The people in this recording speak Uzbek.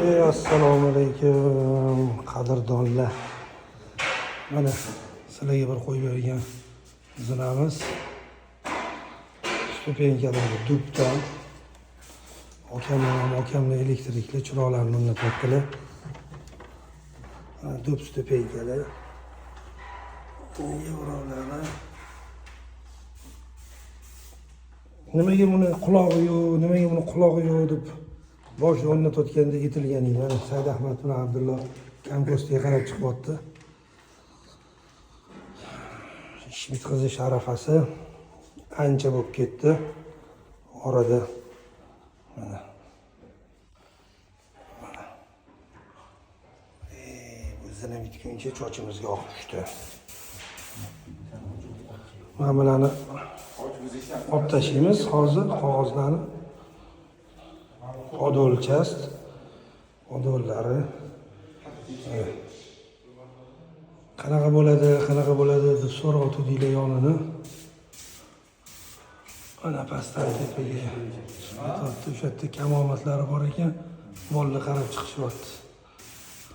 Assalomu alaykum qadrdonlar. Mana sizlarga bir qo'yib bergan zinamiz. Stupenkalar dubdan. Okamlar elektrikli chiroqlarni o'rnatyaptilar. Dub stupenkalar. Yevrolar. Nimaga buni qulog'i yo'q deb bosh o'rnatayotganda aytilganing. Mana Said Ahmad bilan Abdullo kamkostiga qarab chiqyapti. Ish bitqizish arafasi ancha bo'lib ketdi. Orada mana bu zina bitguncha chochimizga oq tushdi. Mana bularni olib tashlaymiz hozir qog'ozlarni. Odolchast, odollari. Qanaqa bo'ladi deb so'rayotdinglar yonini. Mana pastdan tepaga o'sha yerda kamomatlari bor ekan, molni qarab chiqishyapti.